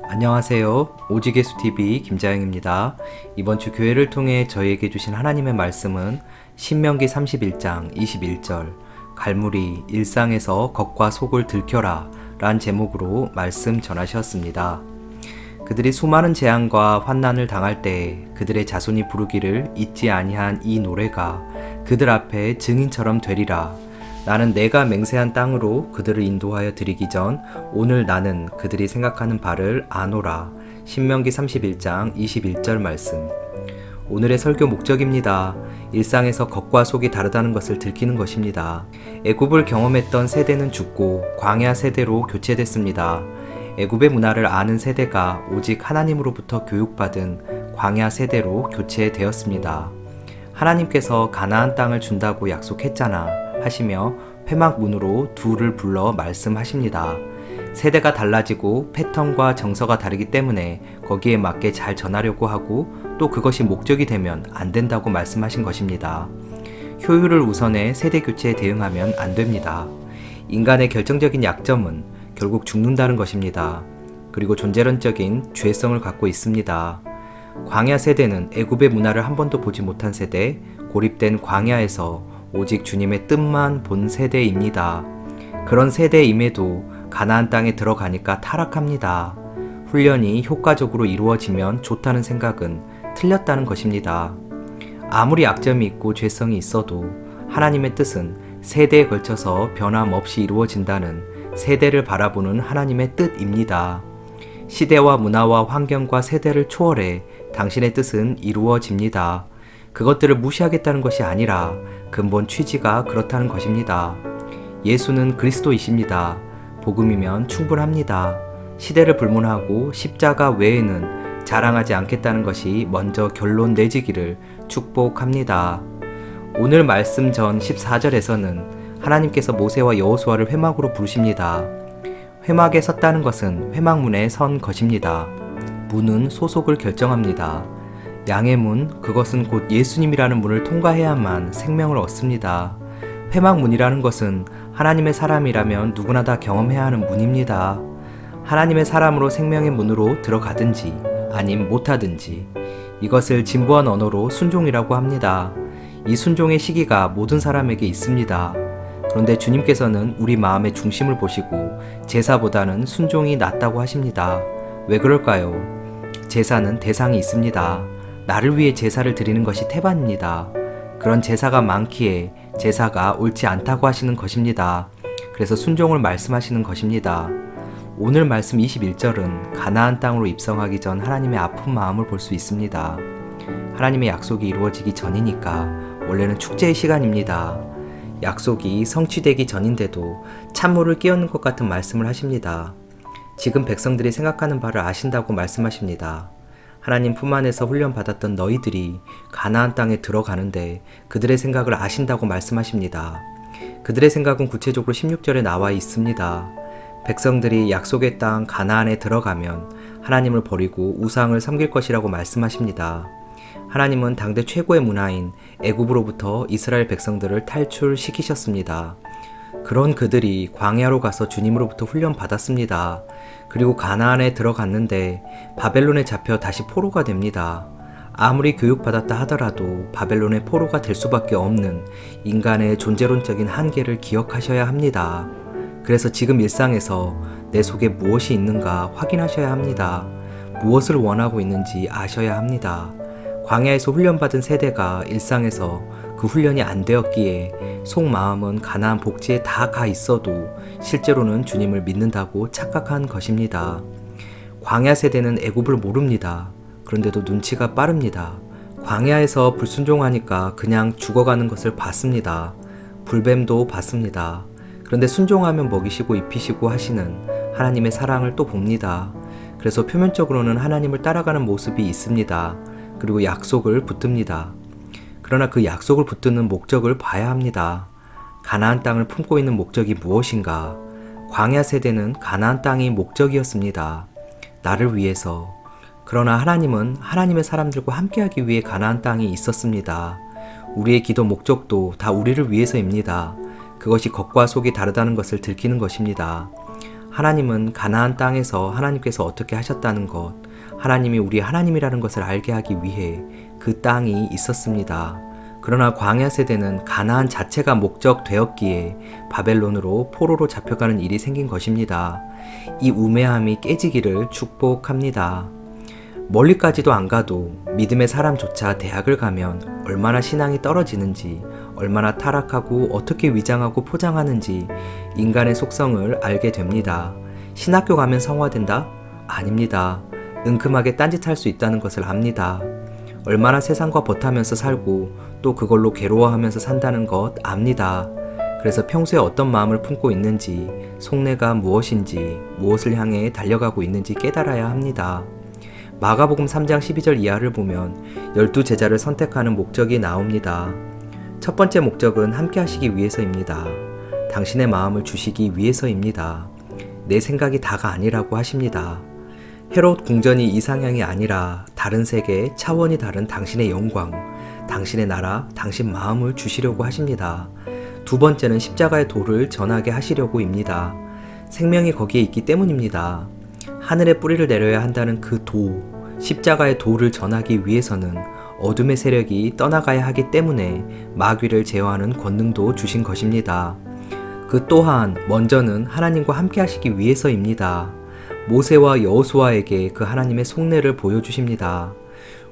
안녕하세요. 오직예수TV 김자영입니다. 이번 주 교회를 통해 저희에게 주신 하나님의 말씀은 신명기 31장 21절 갈무리 일상에서 겉과 속을 들켜라 란 제목으로 말씀 전하셨습니다. 그들이 수많은 재앙과 환난을 당할 때 그들의 자손이 부르기를 잊지 아니한 이 노래가 그들 앞에 증인처럼 되리라. 나는 내가 맹세한 땅으로 그들을 인도하여 드리기 전 오늘 나는 그들이 생각하는 바를 아노라. 신명기 31장 21절 말씀. 오늘의 설교 목적입니다. 일상에서 겉과 속이 다르다는 것을 들키는 것입니다. 애굽을 경험했던 세대는 죽고 광야 세대로 교체됐습니다. 애굽의 문화를 아는 세대가 오직 하나님으로부터 교육받은 광야 세대로 교체되었습니다. 하나님께서 가나안 땅을 준다고 약속했잖아 하시며 회막문으로 둘을 불러 말씀하십니다. 세대가 달라지고 패턴과 정서가 다르기 때문에 거기에 맞게 잘 전하려고 하고 또 그것이 목적이 되면 안 된다고 말씀하신 것입니다. 효율을 우선해 세대 교체에 대응하면 안 됩니다. 인간의 결정적인 약점은 결국 죽는다는 것입니다. 그리고 존재론적인 죄성을 갖고 있습니다. 광야 세대는 애굽의 문화를 한 번도 보지 못한 세대, 고립된 광야에서 오직 주님의 뜻만 본 세대입니다. 그런 세대임에도 가나안 땅에 들어가니까 타락합니다. 훈련이 효과적으로 이루어지면 좋다는 생각은 틀렸다는 것입니다. 아무리 약점이 있고 죄성이 있어도 하나님의 뜻은 세대에 걸쳐서 변함없이 이루어진다는 세대를 바라보는 하나님의 뜻입니다. 시대와 문화와 환경과 세대를 초월해 당신의 뜻은 이루어집니다. 그것들을 무시하겠다는 것이 아니라 근본 취지가 그렇다는 것입니다. 예수는 그리스도이십니다. 복음이면 충분합니다. 시대를 불문하고 십자가 외에는 자랑하지 않겠다는 것이 먼저 결론 내지기를 축복합니다. 오늘 말씀 전 14절에서는 하나님께서 모세와 여호수아를 회막으로 부르십니다. 회막에 섰다는 것은 회막문에 선 것입니다. 문은 소속을 결정합니다. 양의 문, 그것은 곧 예수님이라는 문을 통과해야만 생명을 얻습니다. 회막문이라는 것은 하나님의 사람이라면 누구나 다 경험해야 하는 문입니다. 하나님의 사람으로 생명의 문으로 들어가든지 아님 못하든지 이것을 진부한 언어로 순종이라고 합니다. 이 순종의 시기가 모든 사람에게 있습니다. 그런데 주님께서는 우리 마음의 중심을 보시고 제사보다는 순종이 낫다고 하십니다. 왜 그럴까요? 제사는 대상이 있습니다. 나를 위해 제사를 드리는 것이 태반입니다. 그런 제사가 많기에 제사가 옳지 않다고 하시는 것입니다. 그래서 순종을 말씀하시는 것입니다. 오늘 말씀 21절은 가나안 땅으로 입성하기 전 하나님의 아픈 마음을 볼 수 있습니다. 하나님의 약속이 이루어지기 전이니까 원래는 축제의 시간입니다. 약속이 성취되기 전인데도 찬물을 끼얹는 것 같은 말씀을 하십니다. 지금 백성들이 생각하는 바를 아신다고 말씀하십니다. 하나님 품 안에서 훈련받았던 너희들이 가나안 땅에 들어가는데 그들의 생각을 아신다고 말씀하십니다. 그들의 생각은 구체적으로 16절에 나와 있습니다. 백성들이 약속의 땅 가나안에 들어가면 하나님을 버리고 우상을 섬길 것이라고 말씀하십니다. 하나님은 당대 최고의 문화인 애굽으로부터 이스라엘 백성들을 탈출시키셨습니다. 그런 그들이 광야로 가서 주님으로부터 훈련받았습니다. 그리고 가나안에 들어갔는데 바벨론에 잡혀 다시 포로가 됩니다. 아무리 교육받았다 하더라도 바벨론의 포로가 될 수밖에 없는 인간의 존재론적인 한계를 기억하셔야 합니다. 그래서 지금 일상에서 내 속에 무엇이 있는가 확인하셔야 합니다. 무엇을 원하고 있는지 아셔야 합니다. 광야에서 훈련받은 세대가 일상에서 그 훈련이 안 되었기에 속마음은 가나안 복지에 다 가 있어도 실제로는 주님을 믿는다고 착각한 것입니다. 광야 세대는 애굽을 모릅니다. 그런데도 눈치가 빠릅니다. 광야에서 불순종하니까 그냥 죽어가는 것을 봤습니다. 불뱀도 봤습니다. 그런데 순종하면 먹이시고 입히시고 하시는 하나님의 사랑을 또 봅니다. 그래서 표면적으로는 하나님을 따라가는 모습이 있습니다. 그리고 약속을 붙듭니다. 그러나 그 약속을 붙드는 목적을 봐야 합니다. 가나안 땅을 품고 있는 목적이 무엇인가? 광야 세대는 가나안 땅이 목적이었습니다. 나를 위해서. 그러나 하나님은 하나님의 사람들과 함께하기 위해 가나안 땅이 있었습니다. 우리의 기도 목적도 다 우리를 위해서입니다. 그것이 겉과 속이 다르다는 것을 들키는 것입니다. 하나님은 가나안 땅에서 하나님께서 어떻게 하셨다는 것, 하나님이 우리 하나님이라는 것을 알게 하기 위해 그 땅이 있었습니다. 그러나 광야 세대는 가나안 자체가 목적되었기에 바벨론으로 포로로 잡혀가는 일이 생긴 것입니다. 이 우매함이 깨지기를 축복합니다. 멀리까지도 안 가도 믿음의 사람조차 대학을 가면 얼마나 신앙이 떨어지는지, 얼마나 타락하고 어떻게 위장하고 포장하는지 인간의 속성을 알게 됩니다. 신학교 가면 성화된다? 아닙니다. 은큼하게 딴짓할 수 있다는 것을 압니다. 얼마나 세상과 버타면서 살고 또 그걸로 괴로워하면서 산다는 것 압니다. 그래서 평소에 어떤 마음을 품고 있는지, 속내가 무엇인지, 무엇을 향해 달려가고 있는지 깨달아야 합니다. 마가복음 3장 12절 이하를 보면 12제자를 선택하는 목적이 나옵니다. 첫 번째 목적은 함께 하시기 위해서입니다. 당신의 마음을 주시기 위해서입니다. 내 생각이 다가 아니라고 하십니다. 헤롯 궁전이 이상향이 아니라 다른 세계, 차원이 다른 당신의 영광, 당신의 나라, 당신 마음을 주시려고 하십니다. 두 번째는 십자가의 도를 전하게 하시려고입니다. 생명이 거기에 있기 때문입니다. 하늘에 뿌리를 내려야 한다는 그 도, 십자가의 도를 전하기 위해서는 어둠의 세력이 떠나가야 하기 때문에 마귀를 제어하는 권능도 주신 것입니다. 그 또한 먼저는 하나님과 함께 하시기 위해서입니다. 모세와 여호수아에게 그 하나님의 속내를 보여주십니다.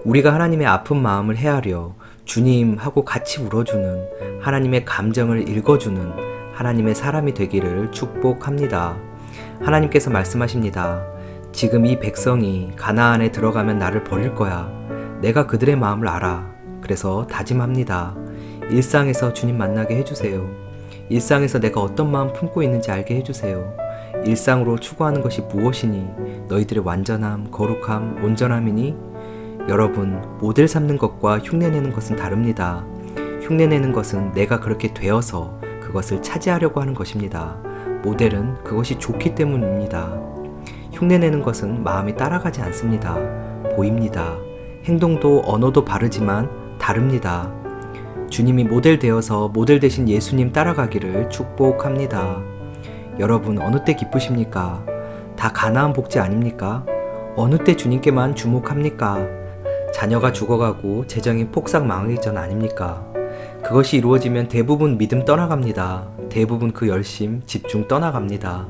우리가 하나님의 아픈 마음을 헤아려 주님 하고 같이 울어주는, 하나님의 감정을 읽어주는 하나님의 사람이 되기를 축복합니다. 하나님께서 말씀하십니다. 지금 이 백성이 가나안에 들어가면 나를 버릴 거야. 내가 그들의 마음을 알아. 그래서 다짐합니다. 일상에서 주님 만나게 해주세요. 일상에서 내가 어떤 마음 품고 있는지 알게 해주세요. 일상으로 추구하는 것이 무엇이니? 너희들의 완전함, 거룩함, 온전함이니? 여러분, 모델 삼는 것과 흉내내는 것은 다릅니다. 흉내내는 것은 내가 그렇게 되어서 그것을 차지하려고 하는 것입니다. 모델은 그것이 좋기 때문입니다. 흉내내는 것은 마음이 따라가지 않습니다. 보입니다. 행동도 언어도 바르지만 다릅니다. 주님이 모델 되어서 모델 되신 예수님 따라가기를 축복합니다. 여러분, 어느 때 기쁘십니까? 다 가나안 복지 아닙니까? 어느 때 주님께만 주목합니까? 자녀가 죽어가고 재정이 폭삭 망하기 전 아닙니까? 그것이 이루어지면 대부분 믿음 떠나갑니다. 대부분 그 열심, 집중 떠나갑니다.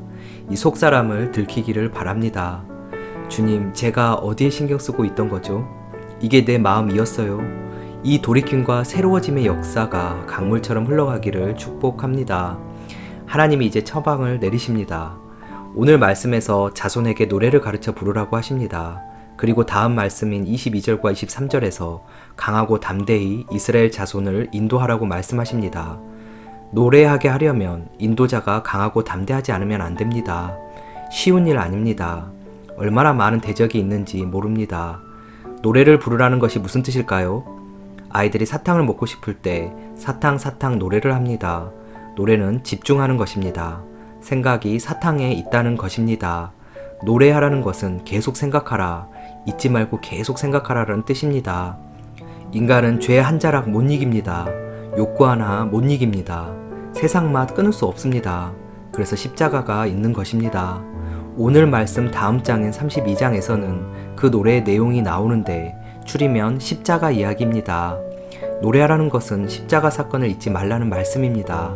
이 속사람을 들키기를 바랍니다. 주님, 제가 어디에 신경 쓰고 있던 거죠? 이게 내 마음이었어요. 이 돌이킴과 새로워짐의 역사가 강물처럼 흘러가기를 축복합니다. 하나님이 이제 처방을 내리십니다. 오늘 말씀에서 자손에게 노래를 가르쳐 부르라고 하십니다. 그리고 다음 말씀인 22절과 23절에서 강하고 담대히 이스라엘 자손을 인도하라고 말씀하십니다. 노래하게 하려면 인도자가 강하고 담대하지 않으면 안 됩니다. 쉬운 일 아닙니다. 얼마나 많은 대적이 있는지 모릅니다. 노래를 부르라는 것이 무슨 뜻일까요? 아이들이 사탕을 먹고 싶을 때 사탕 노래를 합니다. 노래는 집중하는 것입니다. 생각이 사탕에 있다는 것입니다. 노래하라는 것은 계속 생각하라, 잊지 말고 계속 생각하라는 뜻입니다. 인간은 죄 한 자락 못 이깁니다. 욕구 하나 못 이깁니다. 세상 맛 끊을 수 없습니다. 그래서 십자가가 있는 것입니다. 오늘 말씀 다음 장인 32장에서는 그 노래의 내용이 나오는데 줄이면 십자가 이야기입니다. 노래하라는 것은 십자가 사건을 잊지 말라는 말씀입니다.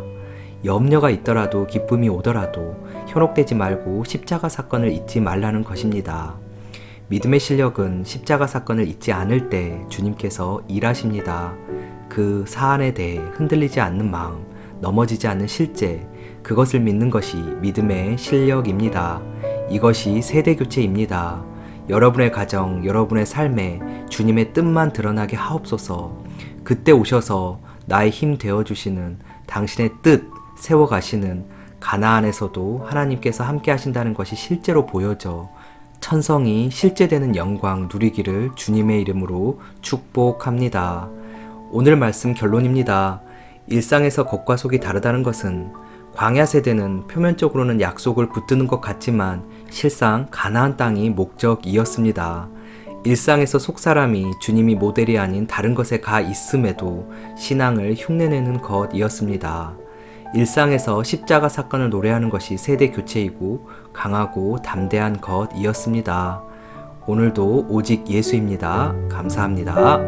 염려가 있더라도 기쁨이 오더라도 현혹되지 말고 십자가 사건을 잊지 말라는 것입니다. 믿음의 실력은 십자가 사건을 잊지 않을 때 주님께서 일하십니다. 그 사안에 대해 흔들리지 않는 마음, 넘어지지 않는 실제, 그것을 믿는 것이 믿음의 실력입니다. 이것이 세대교체입니다. 여러분의 가정, 여러분의 삶에 주님의 뜻만 드러나게 하옵소서. 그때 오셔서 나의 힘 되어주시는, 당신의 뜻 세워가시는 가나안에서도 하나님께서 함께 하신다는 것이 실제로 보여져 천성이 실제되는 영광 누리기를 주님의 이름으로 축복합니다. 오늘 말씀 결론입니다. 일상에서 겉과 속이 다르다는 것은 광야 세대는 표면적으로는 약속을 붙드는 것 같지만 실상 가나안 땅이 목적이었습니다. 일상에서 속사람이 주님이 모델이 아닌 다른 것에 가 있음에도 신앙을 흉내내는 것이었습니다. 일상에서 십자가 사건을 노래하는 것이 세대 교체이고 강하고 담대한 것이었습니다. 오늘도 오직 예수입니다. 감사합니다.